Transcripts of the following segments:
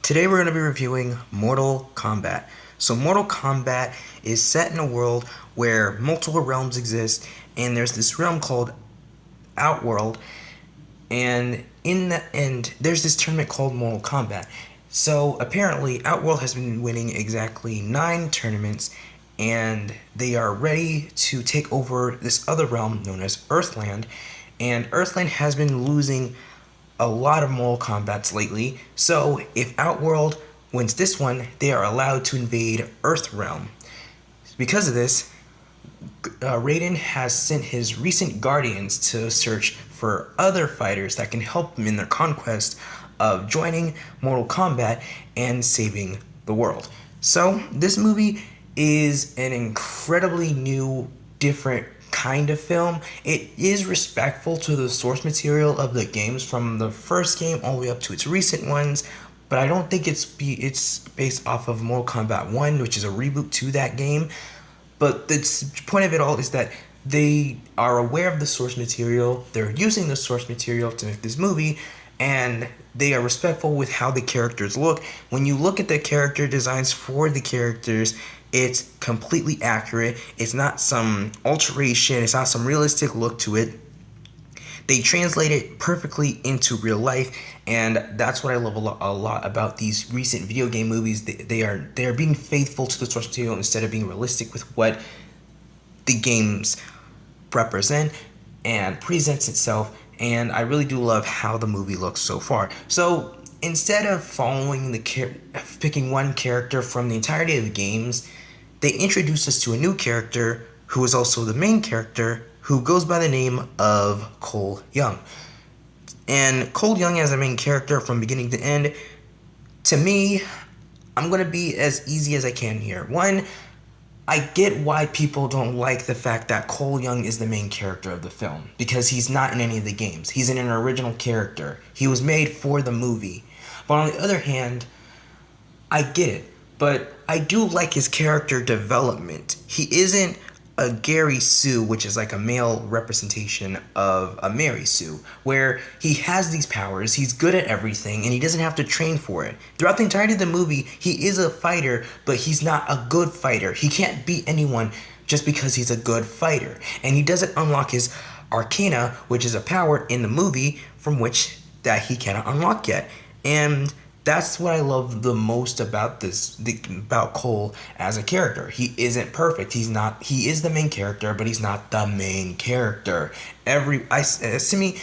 Today we're going to be reviewing Mortal Kombat. So Mortal Kombat is set in a world where multiple realms exist, and there's this realm called Outworld, and in the end there's this tournament called Mortal Kombat. So apparently Outworld has been winning exactly 9 tournaments, and they are ready to take over this other realm known as Earthland, and Earthland has been losing a lot of Mortal Kombats lately, so if Outworld wins this one, they are allowed to invade Earthrealm. Because of this, Raiden has sent his recent guardians to search for other fighters that can help them in their conquest of joining Mortal Kombat and saving the world. So this movie is an incredibly new, different kind of film. It is respectful to the source material of the games from the first game all the way up to its recent ones, but I don't think it's based off of Mortal Kombat 1, which is a reboot to that game. But the point of it all is that they are aware of the source material, they're using the source material to make this movie, and they are respectful with how the characters look. When you look at the character designs for the characters, it's completely accurate. It's not some alteration, it's not some realistic look to it. They translate it perfectly into real life, and that's what I love a lot about these recent video game movies. They are being faithful to the source material instead of being realistic with what the games represent and presents itself. And I really do love how the movie looks so far. So instead of picking one character from the entirety of the games, they introduce us to a new character who is also the main character, who goes by the name of Cole Young. And Cole Young as a main character from beginning to end, to me, I'm going to be as easy as I can here. One, I get why people don't like the fact that Cole Young is the main character of the film, because he's not in any of the games. He's in an original character. He was made for the movie. But on the other hand, I get it. But I do like his character development. He isn't a Gary Sue, which is like a male representation of a Mary Sue, where he has these powers, he's good at everything, and he doesn't have to train for it. Throughout the entirety of the movie, he is a fighter, but he's not a good fighter. He can't beat anyone just because he's a good fighter. And he doesn't unlock his Arcana, which is a power in the movie from which that he cannot unlock yet. And that's what I love the most about about Cole as a character. He isn't perfect. He is the main character, but he's not the main character. To me,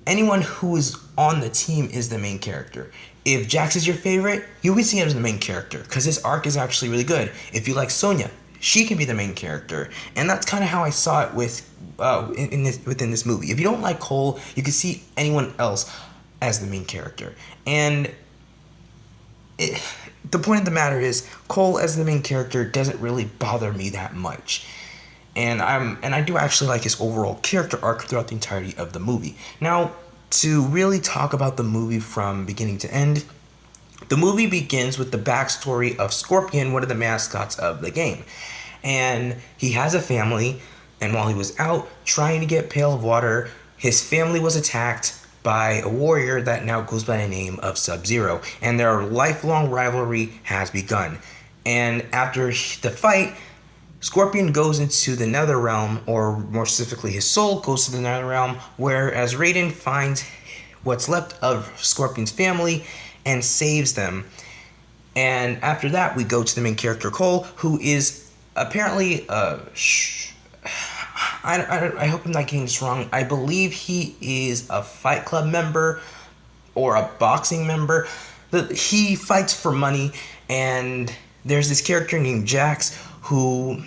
anyone who is on the team is the main character. If Jax is your favorite, you can see him as the main character because his arc is actually really good. If you like Sonya, she can be the main character, and that's kind of how I saw it within this movie. If you don't like Cole, you can see anyone else as the main character. And the point of the matter is, Cole as the main character doesn't really bother me that much, and I do actually like his overall character arc throughout the entirety of the movie. Now, to really talk about the movie from beginning to end, the movie begins with the backstory of Scorpion, one of the mascots of the game, and he has a family. And while he was out trying to get Pail of Water, his family was attacked by a warrior that now goes by the name of Sub-Zero, and their lifelong rivalry has begun. And after the fight, Scorpion goes into the Nether Realm, or more specifically his soul goes to the Nether Realm, whereas Raiden finds what's left of Scorpion's family and saves them. And after that, we go to the main character Cole, who is apparently I hope I'm not getting this wrong. I believe he is a Fight Club member or a boxing member. He fights for money, and there's this character named Jax who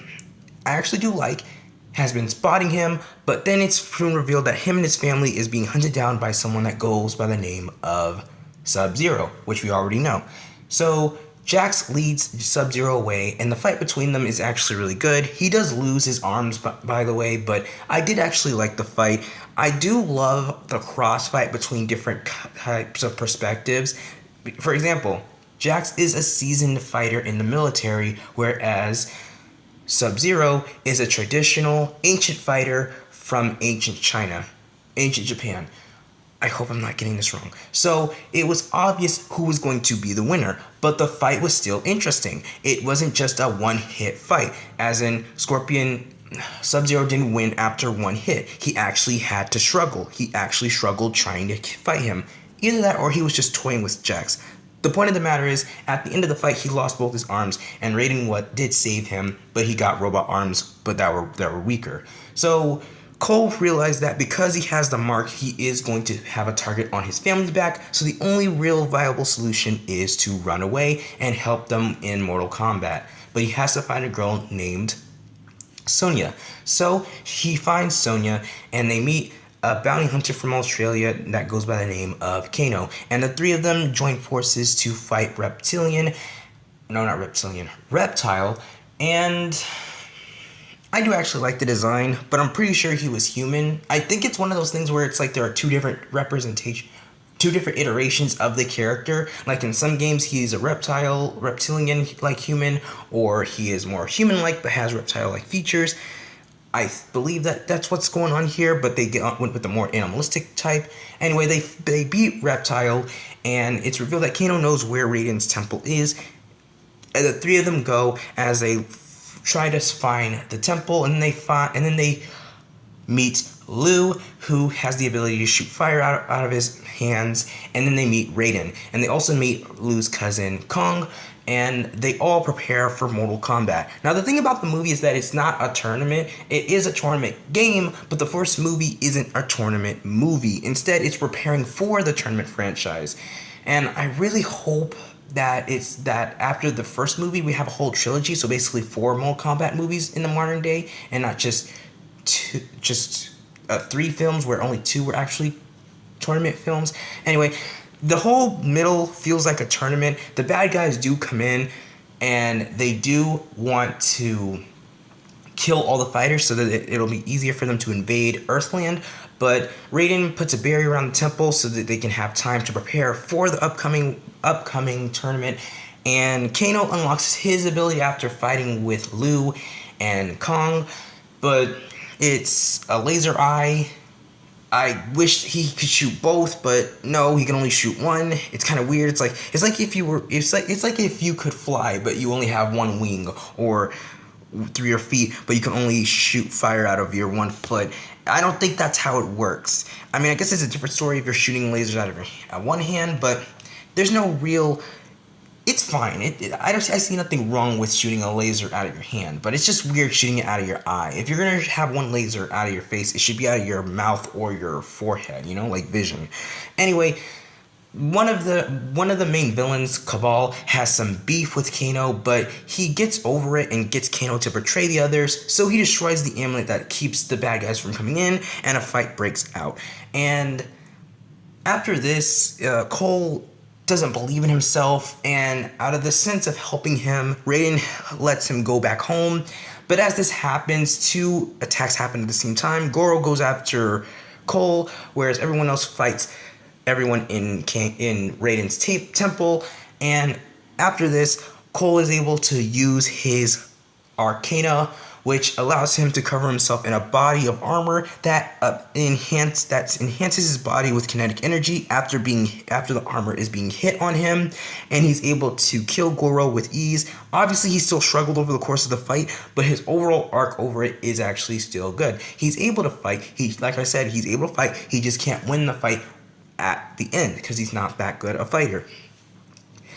I actually do like, has been spotting him, but then it's soon revealed that him and his family is being hunted down by someone that goes by the name of Sub-Zero, which we already know. So Jax leads Sub-Zero away, and the fight between them is actually really good. He does lose his arms, by the way, but I did actually like the fight. I do love the cross fight between different types of perspectives. For example, Jax is a seasoned fighter in the military, whereas Sub-Zero is a traditional, ancient fighter from ancient China, ancient Japan. I hope I'm not getting this wrong. So it was obvious who was going to be the winner, but the fight was still interesting. It wasn't just a one-hit fight, as in Scorpion Sub-Zero didn't win after one hit. He actually had to struggle. He actually struggled trying to fight him. Either that or he was just toying with Jax. The point of the matter is, at the end of the fight, he lost both his arms, and Raiden what did save him, but he got robot arms, but that were weaker. So Cole realized that because he has the mark, he is going to have a target on his family's back, so the only real viable solution is to run away and help them in Mortal Kombat. But he has to find a girl named Sonya. So he finds Sonya and they meet a bounty hunter from Australia that goes by the name of Kano. And the three of them join forces to fight Reptile. And I do actually like the design, but I'm pretty sure he was human. I think it's one of those things where it's like there are two different iterations of the character. Like in some games, he's a reptilian like human, or he is more human-like but has reptile-like features. I believe that that's what's going on here, but they went with the more animalistic type. Anyway, they beat Reptile, and it's revealed that Kano knows where Raiden's temple is. And the three of them go as they try to find the temple, and then they meet Liu, who has the ability to shoot fire out of his hands, and then they meet Raiden. And they also meet Liu's cousin Kong, and they all prepare for Mortal Kombat. Now, the thing about the movie is that it's not a tournament. It is a tournament game, but the first movie isn't a tournament movie. Instead, it's preparing for the tournament franchise. And I really hope that it's that after the first movie, we have a whole trilogy, so basically 4 Mortal Kombat movies in the modern day, and not just 3 films where only 2 were actually tournament films. Anyway, the whole middle feels like a tournament. The bad guys do come in, and they do want to kill all the fighters so that it'll be easier for them to invade Earthland. But Raiden puts a barrier around the temple so that they can have time to prepare for the upcoming tournament. And Kano unlocks his ability after fighting with Liu and Kong, but it's a laser eye. I wish he could shoot both, but no, he can only shoot one. It's kind of weird. It's like if you could fly, but you only have one wing, or through your feet, but you can only shoot fire out of your one foot. I don't think that's how it works. I mean, I guess it's a different story if you're shooting lasers out of your one hand, but there's no real. It's fine. I see nothing wrong with shooting a laser out of your hand, but it's just weird shooting it out of your eye. If you're gonna have one laser out of your face, it should be out of your mouth or your forehead, like vision. Anyway, one of the main villains, Cabal, has some beef with Kano, but he gets over it and gets Kano to betray the others, so he destroys the amulet that keeps the bad guys from coming in, and a fight breaks out. And after this, Cole doesn't believe in himself, and out of the sense of helping him, Raiden lets him go back home. But as this happens, 2 attacks happen at the same time. Goro goes after Cole, whereas everyone else fights everyone in Raiden's temple. And after this, Cole is able to use his Arcana, which allows him to cover himself in a body of armor that enhances his body with kinetic energy after the armor is being hit on him, and he's able to kill Goro with ease. Obviously, he still struggled over the course of the fight, but his overall arc over it is actually still good. He's able to fight. Like I said, he's able to fight. He just can't win the fight at the end because he's not that good a fighter.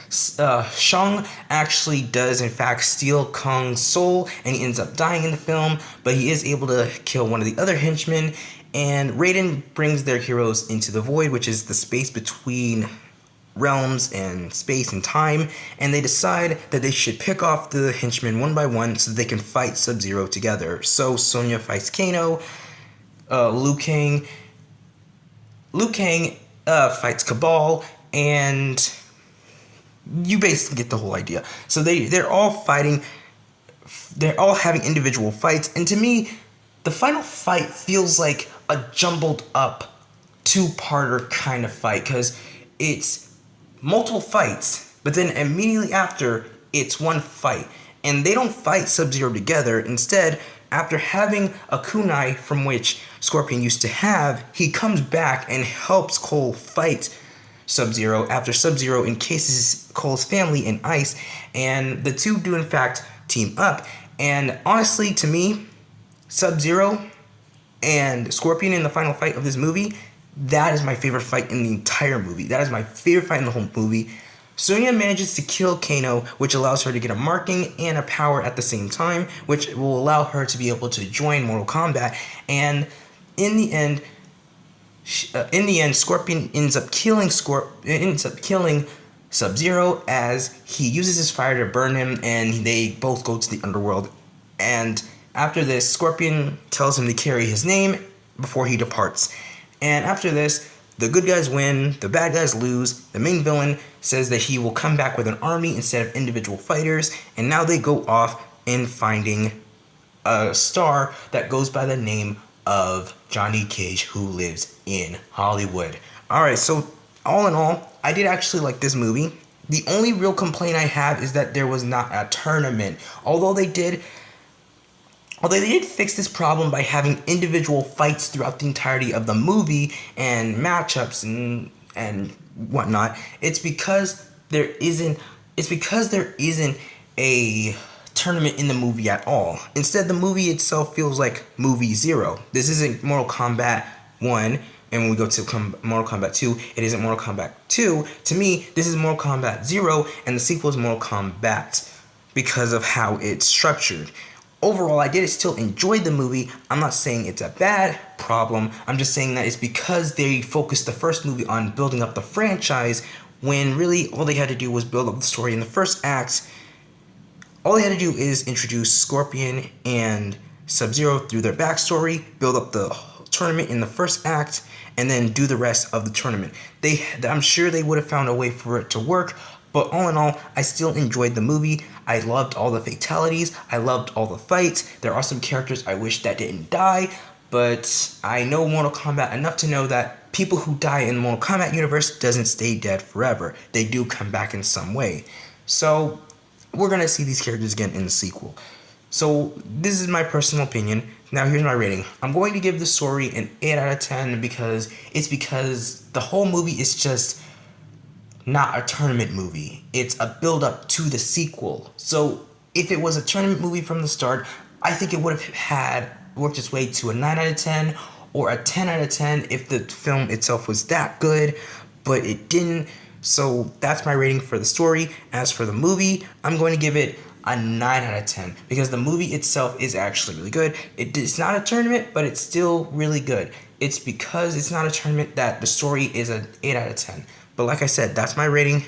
Shang actually does in fact steal Kong's soul, and he ends up dying in the film, but he is able to kill one of the other henchmen, and Raiden brings their heroes into the void, which is the space between realms and space and time, and they decide that they should pick off the henchmen one by one so that they can fight Sub-Zero together. So Sonya fights Kano, Liu Kang fights Cabal, and you basically get the whole idea. So they're all fighting. They're all having individual fights. And to me, the final fight feels like a jumbled up 2-parter kind of fight. Because it's multiple fights, but then immediately after, it's one fight. And they don't fight Sub-Zero together. Instead, After having a kunai from which Scorpion used to have, he comes back and helps Cole fight Sub-Zero after Sub-Zero encases Cole's family in ice, and the two do in fact team up. And honestly, to me, Sub-Zero and Scorpion in the final fight of this movie, that is my favorite fight in the entire movie. That is my favorite fight in the whole movie. Sonya manages to kill Kano, which allows her to get a marking and a power at the same time, which will allow her to be able to join Mortal Kombat. And in the end, Scorpion ends up killing Sub-Zero as he uses his fire to burn him, and they both go to the underworld. And after this, Scorpion tells him to carry his name before he departs. And after this, the good guys win, the bad guys lose. The main villain says that he will come back with an army instead of individual fighters, and now they go off in finding a star that goes by the name of Johnny Cage, who lives in Hollywood. Alright, so all in all, I did actually like this movie. The only real complaint I have is that there was not a tournament. Although they did fix this problem by having individual fights throughout the entirety of the movie and matchups and whatnot. It's because there isn't a tournament in the movie at all. Instead, the movie itself feels like movie 0. This isn't Mortal Kombat 1, and when we go to Mortal Kombat 2, it isn't Mortal Kombat 2. To me, this is Mortal Kombat 0, and the sequel is Mortal Kombat because of how it's structured. Overall, I did still enjoy the movie. I'm not saying it's a bad problem. I'm just saying that it's because they focused the first movie on building up the franchise, when really all they had to do was build up the story in the first act. All they had to do is introduce Scorpion and Sub-Zero through their backstory, build up the tournament in the first act, and then do the rest of the tournament. I'm sure they would have found a way for it to work, but all in all, I still enjoyed the movie. I loved all the fatalities. I loved all the fights. There are some characters I wish that didn't die, but I know Mortal Kombat enough to know that people who die in the Mortal Kombat universe doesn't stay dead forever. They do come back in some way. So we're going to see these characters again in the sequel. So this is my personal opinion. Now here's my rating. I'm going to give the story an 8 out of 10 because the whole movie is just not a tournament movie. It's a build-up to the sequel. So if it was a tournament movie from the start, I think it would have worked its way to a 9 out of 10 or a 10 out of 10 if the film itself was that good, but it didn't. So that's my rating for the story. As for the movie, I'm going to give it a 9 out of 10 because the movie itself is actually really good. It's not a tournament, but it's still really good. It's because it's not a tournament that the story is an 8 out of 10. But like I said, that's my rating.